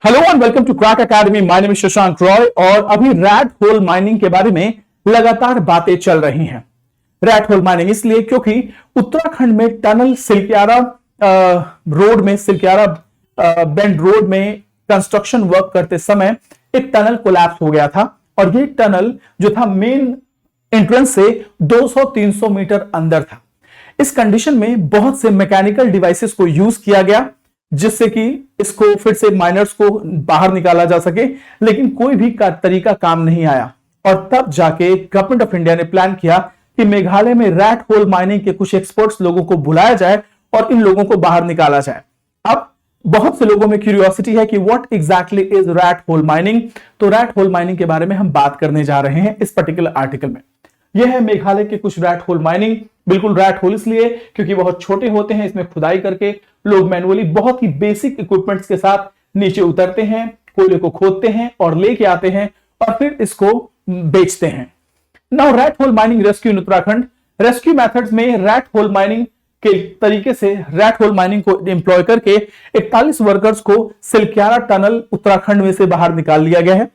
Hello and welcome to Crack Academy. My name is Shashank Roy और अभी rat hole mining के बारे में लगातार बातें चल रही हैं। रैट होल माइनिंग इसलिए क्योंकि उत्तराखंड में टनल सिलक्यारा रोड में बेंड रोड में कंस्ट्रक्शन वर्क करते समय एक टनल कोलैप्स हो गया था और ये टनल जो था मेन एंट्रेंस से 200-300 मीटर अंदर था। इस कंडीशन में बहुत से मैकेनिकल डिवाइसेस को यूज किया गया जिससे कि इसको फिर से माइनर्स को बाहर निकाला जा सके, लेकिन कोई भी तरीका काम नहीं आया। और तब जाके गवर्नमेंट ऑफ इंडिया ने प्लान किया कि मेघालय में रैट होल माइनिंग के कुछ एक्सपर्ट्स लोगों को बुलाया जाए और इन लोगों को बाहर निकाला जाए। अब बहुत से लोगों में क्यूरियोसिटी है कि what exactly is rat hole mining. तो रैट होल माइनिंग के बारे में हम बात करने जा रहे हैं इस पर्टिकुलर आर्टिकल में। यह है मेघालय के कुछ रैट होल माइनिंग। बिल्कुल रैट होल इसलिए क्योंकि बहुत छोटे होते हैं। इसमें खुदाई करके लोग मैनुअली बहुत ही बेसिक इक्विपमेंट्स के साथ नीचे उतरते हैं, कोयले को खोदते हैं और लेके आते हैं और फिर इसको बेचते हैं। Now rat hole mining rescue in Uttarakhand. Rescue methods में रैट होल माइनिंग के तरीके से रैट होल माइनिंग को एम्प्लॉय करके 41 वर्कर्स को सिलक्यारा टनल उत्तराखंड में से बाहर निकाल लिया गया है।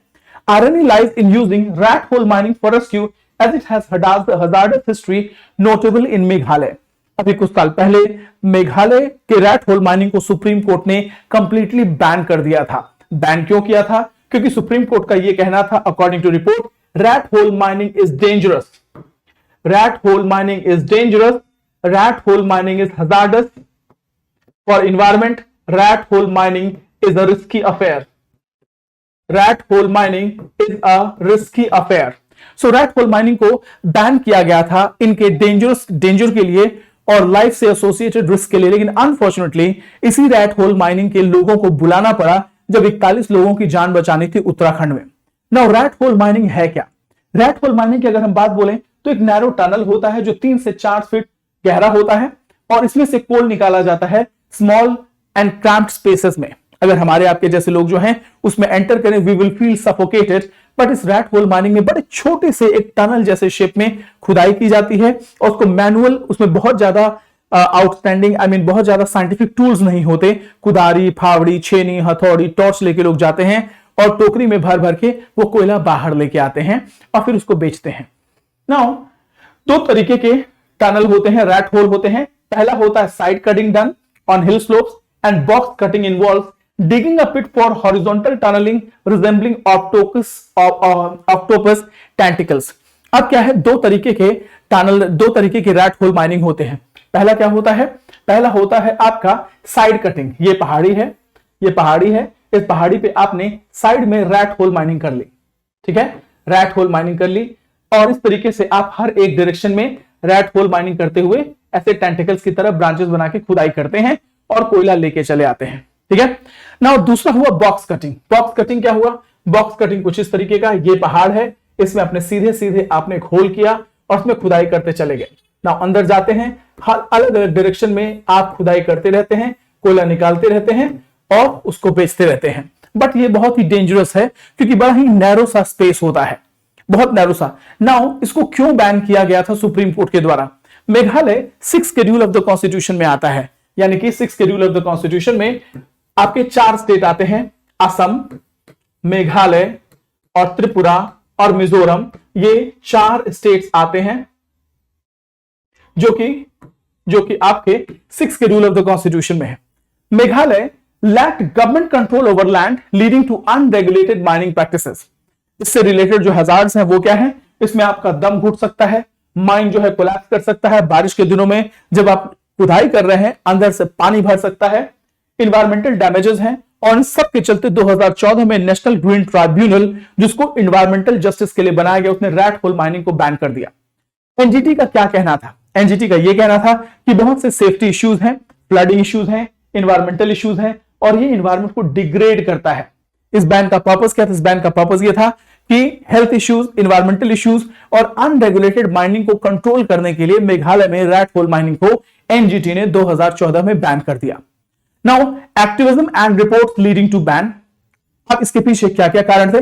irony lies in using rat hole mining for rescue as it has hazardous history notable in Meghalaya. अभी कुछ साल पहले मेघालय के रैट होल माइनिंग को सुप्रीम कोर्ट ने कंप्लीटली बैन कर दिया था। बैन क्यों किया था? क्योंकि सुप्रीम कोर्ट का यह कहना था, according to report, rat hole mining is dangerous. Rat hole mining is dangerous. Rat hole mining is hazardous for environment. Rat hole mining is a risky affair. Rat hole mining is a risky affair. So rat hole mining को ban किया गया था इनके danger के लिए और life से associated risk के लिए, लेकिन अनफॉर्चुनेटली इसी रैट होल माइनिंग के लोगों को बुलाना पड़ा जब 41 लोगों की जान बचानी थी उत्तराखंड में। नाउ रैट होल माइनिंग है क्या? रैट होल माइनिंग की अगर हम बात बोलें तो एक नैरो टनल होता है जो 3 से 4 फीट गहरा होता है और इसमें से कोल निकाला जाता है स्मॉल एंड क्रैम्प्ड स्पेसेस में। अगर हमारे आपके जैसे लोग जो हैं उसमें एंटर करें, we will feel suffocated. But इस रैट होल माइनिंग में बड़े छोटे से एक टनल जैसे शेप में खुदाई की जाती है और उसको मैनुअल, उसमें बहुत ज्यादा आउटस्टैंडिंग बहुत ज्यादा साइंटिफिक टूल्स नहीं होते। कुदारी, फावड़ी, छेनी, हथौड़ी, टॉर्च लेके लोग जाते हैं और टोकरी में भर भर के वो कोयला बाहर लेके आते हैं और फिर उसको बेचते हैं। नाउ 2 तरीके के टनल होते हैं, रैट होल होते हैं। पहला होता है side cutting done on hill slopes and box cutting involves digging a pit for horizontal tunneling resembling octopus tentacles। अब क्या है, 2 तरीके के रैट होल माइनिंग होते हैं। पहला क्या होता है? पहला होता है आपका साइड कटिंग। ये पहाड़ी है, इस पहाड़ी पे आपने साइड में रैट होल माइनिंग कर ली। ठीक है, रैट होल माइनिंग कर ली और इस तरीके से आप हर एक डायरेक्शन में रैट होल माइनिंग करते हुए ऐसे टेंटिकल्स की तरह ब्रांचेस बना के खुदाई करते हैं और कोयला लेके चले आते हैं। ठीक है। नाउ दूसरा हुआ बॉक्स कटिंग। बॉक्स कटिंग क्या हुआ? बॉक्स कटिंग कुछ इस तरीके का, ये पहाड़ है, इसमें अपने सीधे आपने एक होल किया और उसमें खुदाई करते चले गए। नाउ अंदर जाते हैं, अलग अलग डायरेक्शन में आप खुदाई करते रहते हैं, कोयला निकालते रहते हैं और उसको बेचते रहते हैं। बट ये बहुत ही डेंजरस है क्योंकि बड़ा ही नैरो सा स्पेस होता है, बहुत नैरो सा। नाउ इसको क्यों बैन किया गया था सुप्रीम कोर्ट के द्वारा? Meghalaya 6th schedule of the constitution में आता है, यानी कि 6th schedule of the constitution में आपके 4 स्टेट आते हैं, असम, मेघालय और त्रिपुरा और मिजोरम। ये 4 स्टेट्स आते हैं जो कि आपके 6th schedule of the constitution में है। Meghalaya lacked government control over land leading to unregulated mining practices. इससे रिलेटेड जो हजार्ड्स हैं वो क्या है? इसमें आपका दम घुट सकता है, माइन जो है कोलैप्स कर सकता है, बारिश के दिनों में जब आप खुदाई कर रहे हैं अंदर से पानी भर सकता है, इन्वायरमेंटल डैमेजेस हैं। और इन सब के चलते 2014 में नेशनल ग्रीन ट्राइब्यूनल, जिसको इन्वायरमेंटल जस्टिस के लिए बनाया गया, उसने रैट होल माइनिंग को बैन कर दिया। एनजीटी का क्या कहना था? एनजीटी का यह कहना था कि बहुत से सेफ्टी इश्यूज हैं, फ्लडिंग इश्यूज हैं, इन्वायरमेंटल इश्यूज हैं और ये इन्वायरमेंट को डिग्रेड करता है। इस बैन का पर्पस क्या था? इस बैन का पर्पस यह था कि हेल्थ इश्यूज, इन्वायरमेंटल इश्यूज और अनरेगुलेटेड माइनिंग को कंट्रोल करने के लिए मेघालय में रैट होल माइनिंग को एनजीटी ने 2014 में बैन कर दिया। Now activism and reports leading to ban. अब इसके पीछे क्या क्या कारण थे?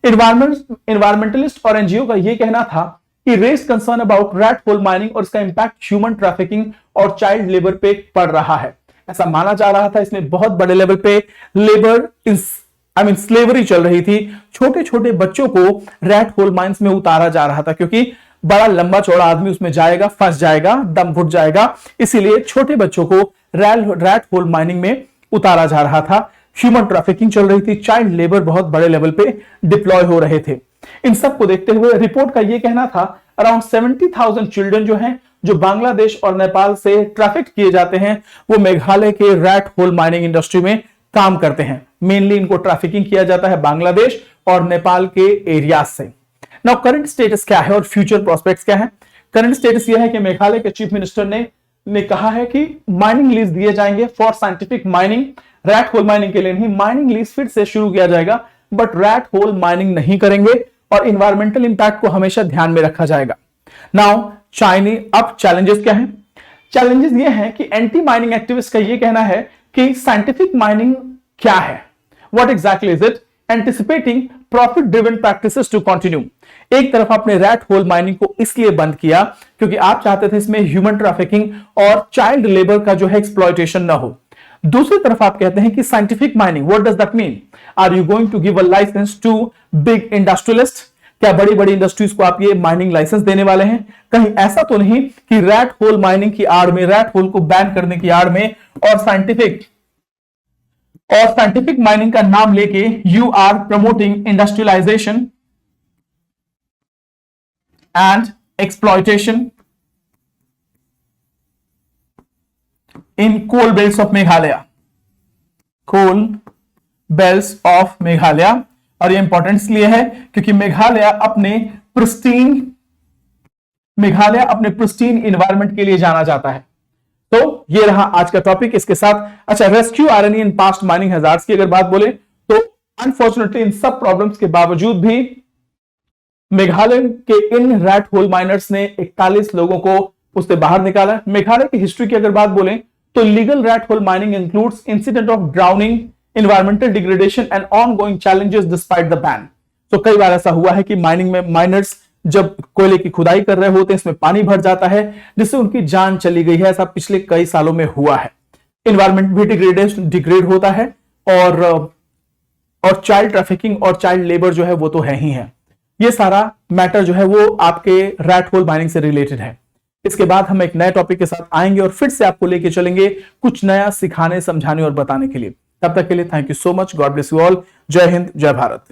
इन्वायरमेंटलिस्ट और एनजीओ का यह कहना था कि raise concern about rat hole mining और इसका इंपैक्ट ह्यूमन ट्रैफिकिंग और चाइल्ड लेबर पे पड़ रहा है। ऐसा माना जा रहा था इसमें बहुत बड़े लेवल पे लेबर आई मीन स्लेवरी चल रही थी। छोटे छोटे बच्चों को रैट होल माइंस में उतारा जा रहा था, क्योंकि बड़ा लंबा चौड़ा आदमी उसमें जाएगा, फंस जाएगा, दम घुट जाएगा, इसीलिए छोटे बच्चों को रैट होल माइनिंग में उतारा जा रहा था। ह्यूमन ट्रैफिकिंग चल रही थी, चाइल्ड लेबर बहुत बड़े लेवल पे डिप्लॉय हो रहे थे। इन सब को देखते हुए रिपोर्ट का यह कहना था अराउंड 70,000 चिल्ड्रन जो हैं, जो बांग्लादेश और नेपाल से ट्रैफिक किए जाते हैं, वो मेघालय के रैट होल माइनिंग इंडस्ट्री में काम करते हैं। मेनली इनको ट्रैफिकिंग किया जाता है बांग्लादेश और नेपाल के एरिया से। नाउ करंट स्टेटस क्या है और फ्यूचर प्रोस्पेक्ट्स क्या है? करंट स्टेटस यह है कि मेघालय के चीफ मिनिस्टर ने कहा है कि माइनिंग लीज दिए जाएंगे for scientific mining. Rat hole mining के लिए नहीं, माइनिंग लीज फिर से शुरू किया जाएगा, बट रैट होल माइनिंग नहीं करेंगे और इन्वायरमेंटल इंपैक्ट को हमेशा ध्यान में रखा जाएगा। नाउ अब चैलेंजेस क्या है? चैलेंजेस ये हैं कि एंटी माइनिंग एक्टिविस्ट का ये कहना है कि साइंटिफिक माइनिंग क्या है, what exactly is it, anticipating profit driven practices to continue. एक तरफ आपने रैट होल माइनिंग को इसलिए बंद किया क्योंकि आप चाहते थे इसमें ह्यूमन ट्रैफिकिंग और चाइल्ड लेबर का जो है एक्सप्लॉयटेशन ना हो। दूसरी तरफ आप कहते हैं कि scientific mining, what does that mean? Are you going to give a licence to big industrialist? क्या बड़ी बड़ी इंडस्ट्रीज को आप ये माइनिंग लाइसेंस देने वाले हैं? कहीं ऐसा तो नहीं कि रैट होल माइनिंग की आड़ में, रैट होल को बैन करने की आड़ में और साइंटिफिक माइनिंग का नाम लेके you are promoting industrialisation and exploitation in coal belts of Meghalaya, coal belts of Meghalaya. और ये इंपॉर्टेंट इसलिए है क्योंकि मेघालय अपने प्रिस्टीन इन्वायरमेंट के लिए जाना जाता है। तो ये रहा आज का टॉपिक। इसके साथ अच्छा, rescue irony in past mining hazards की अगर बात बोले तो अनफॉर्चुनेटली इन सब प्रॉब्लम्स के बावजूद भी मेघालय के इन रैट होल माइनर्स ने 41 लोगों को उससे बाहर निकाला। मेघालय की हिस्ट्री की अगर बात बोले तो legal rat hole mining includes incident of drowning, environmental degradation and ongoing challenges despite the ban। तो कई बार ऐसा हुआ है कि माइनिंग में माइनर्स जब कोयले की खुदाई कर रहे होते हैं, इसमें पानी भर जाता है जिससे उनकी जान चली गई है। ऐसा पिछले कई सालों में हुआ है। इन्वायरमेंट भी डिग्रेड होता है और चाइल्ड ट्रैफिकिंग और चाइल्ड लेबर जो है वो तो है ही है। ये सारा मैटर जो है वो आपके रैट होल माइनिंग से रिलेटेड है। इसके बाद हम एक नए टॉपिक के साथ आएंगे और फिर से आपको लेके चलेंगे कुछ नया सिखाने, समझाने और बताने के लिए। तब तक के लिए thank you so much. God bless you all. जय हिंद, जय भारत।